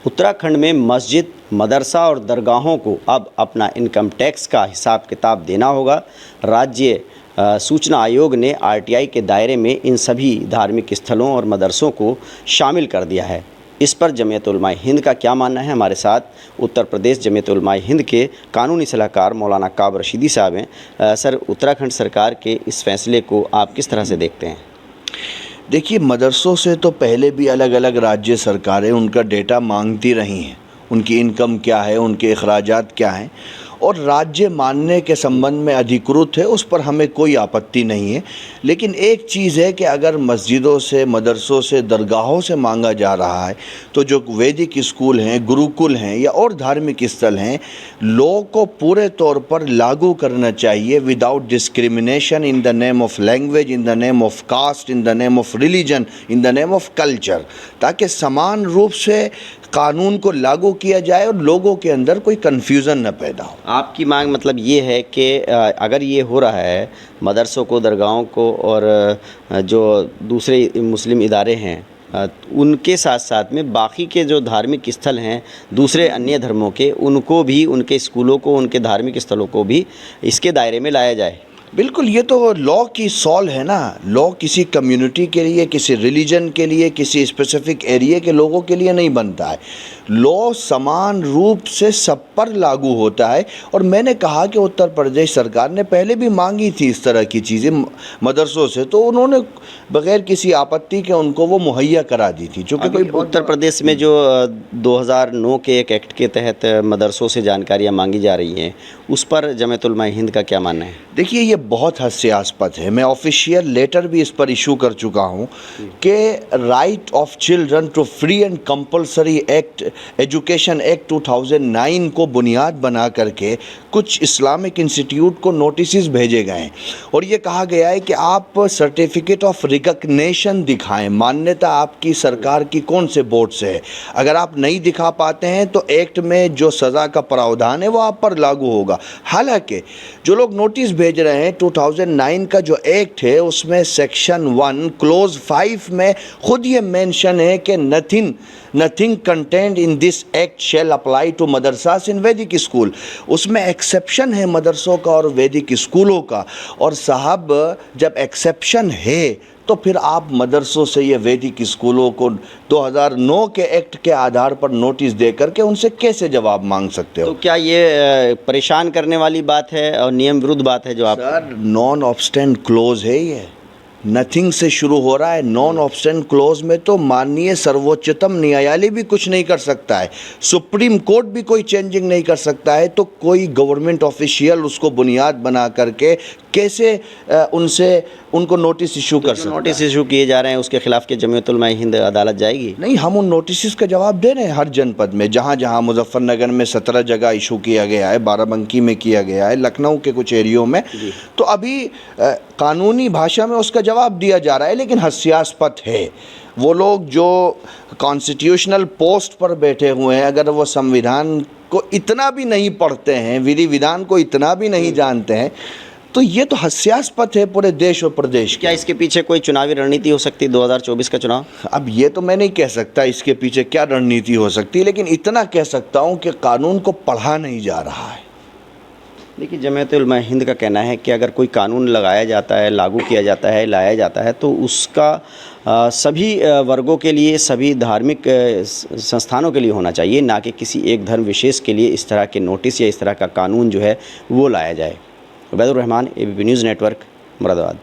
उत्तराखंड में मस्जिद, मदरसा और दरगाहों को अब अपना इनकम टैक्स का हिसाब किताब देना होगा। राज्य सूचना आयोग ने आरटीआई के दायरे में इन सभी धार्मिक स्थलों और मदरसों को शामिल कर दिया है। इस पर जमीयत उलमा हिंद का क्या मानना है? हमारे साथ उत्तर प्रदेश जमीयत उलमा हिंद के कानूनी सलाहकार मौलाना काब रशीदी साहब हैं। सर, उत्तराखंड सरकार के इस फैसले को आप किस तरह से देखते हैं? देखिए, मदरसों से तो पहले भी अलग अलग राज्य सरकारें उनका डेटा मांगती रही हैं, उनकी इनकम क्या है, उनके अखराजात क्या हैं, और राज्य मानने के संबंध में अधिकृत है, उस पर हमें कोई आपत्ति नहीं है। लेकिन एक चीज़ है कि अगर मस्जिदों से, मदरसों से, दरगाहों से मांगा जा रहा है तो जो वैदिक स्कूल हैं, गुरुकुल हैं या और धार्मिक स्थल हैं, लोगों को पूरे तौर पर लागू करना चाहिए without discrimination, in the name of language, in the name of caste, in the name of religion, in the name of culture, ताकि समान रूप से कानून को लागू किया जाए और लोगों के अंदर कोई कन्फ्यूज़न न पैदा हो। आपकी मांग मतलब ये है कि अगर ये हो रहा है, मदरसों को, दरगाहों को और जो दूसरे मुस्लिम इदारे हैं उनके साथ साथ में बाकी के जो धार्मिक स्थल हैं दूसरे अन्य धर्मों के, उनको भी, उनके स्कूलों को, उनके धार्मिक स्थलों को भी इसके दायरे में लाया जाए। बिल्कुल, ये तो लॉ की सॉल है ना। लॉ किसी कम्युनिटी के लिए, किसी रिलीजन के लिए, किसी स्पेसिफिक एरिया के लोगों के लिए नहीं बनता है। लॉ समान रूप से सब पर लागू होता है। और मैंने कहा कि उत्तर प्रदेश सरकार ने पहले भी मांगी थी इस तरह की चीज़ें मदरसों से, तो उन्होंने बगैर किसी आपत्ति के उनको वो मुहैया करा दी थी। क्योंकि कोई उत्तर प्रदेश में जो 2009 के एक एक्ट के तहत मदरसों से जानकारियाँ मांगी जा रही हैं, उस पर जमीयत उलमा हिंद का क्या मानना है? देखिए, ये बहुत हास्यास्पद है। मैं ऑफिशियल लेटर भी इस पर इशू कर चुका हूँ कि right of children to free and compulsory act, education act 2009 को बुनियाद बना करके कुछ इस्लामिक इंस्टीट्यूट को नोटिस भेजे गए हैं और ये कहा गया है कि आप सर्टिफिकेट ऑफ रिकग्निशन दिखाएं, मान्यता आपकी सरकार की कौन से बोर्ड से है। अगर आप नहीं दिखा पाते हैं तो एक्ट में जो सज़ा का प्रावधान है वो आप पर लागू होगा। हालांकि जो लोग नोटिस भेज रहे हैं, 2009 का जो एक्ट है उसमें सेक्शन 1 क्लोज 5 में खुद ये मेंशन है कि nothing content in this act shall apply to मदरसास इन वैदिक स्कूल। उसमें एक्सेप्शन है मदरसों का और वैदिक स्कूलों का। और साहब, जब एक्सेप्शन है तो फिर आप मदरसों से ये वैदिक स्कूलों को 2009 के एक्ट के आधार पर नोटिस दे करके उनसे कैसे जवाब मांग सकते हो? तो क्या ये परेशान करने वाली बात है और नियम विरुद्ध बात है जो आप? सर, नॉन ऑब्स्टेंट क्लोज है ये, नथिंग से शुरू हो रहा है। नॉन ऑब्स्टेंट क्लोज में तो माननीय सर्वोच्चतम न्यायालय भी कुछ नहीं कर सकता है, सुप्रीम कोर्ट भी कोई चेंजिंग नहीं कर सकता है। तो कोई गवर्नमेंट ऑफिशियल उसको बुनियाद बना करके कैसे उनको नोटिस इशू कर सकता है? नोटिस इशू किए जा रहे हैं उसके खिलाफ के जमीयत उलमा हिंद अदालत जाएगी? नहीं, हम उन नोटिस का जवाब दे रहे हैं हर जनपद में। जहाँ जहाँ मुजफ्फरनगर में 17 जगह इशू किया गया है, बाराबंकी में किया गया है, लखनऊ के कुछ एरियो में, तो अभी कानूनी भाषा में उसका जवाब दिया जा रहा है। लेकिन हास्यास्पद है, वो लोग जो कॉन्स्टिट्यूशनल पोस्ट पर बैठे हुए हैं, अगर वो संविधान को इतना भी नहीं पढ़ते हैं, विधि विधान को इतना भी नहीं जानते हैं, तो ये तो हास्यास्पद है पूरे देश और प्रदेश। क्या इसके पीछे कोई चुनावी रणनीति हो सकती है? 2024 का चुनाव, अब ये तो मैं नहीं कह सकता इसके पीछे क्या रणनीति हो सकती है, लेकिन इतना कह सकता हूँ कि कानून को पढ़ा नहीं जा रहा है। देखिए, जमीयत उलमा हिंद का कहना है कि अगर कोई कानून लगाया जाता है, लागू किया जाता है, लाया जाता है, तो उसका सभी वर्गों के लिए, सभी धार्मिक संस्थानों के लिए होना चाहिए, ना कि किसी एक धर्म विशेष के लिए इस तरह के नोटिस या इस तरह का कानून जो है वो लाया जाए। Ubaidur Rahman, ABP news network, Moradabad.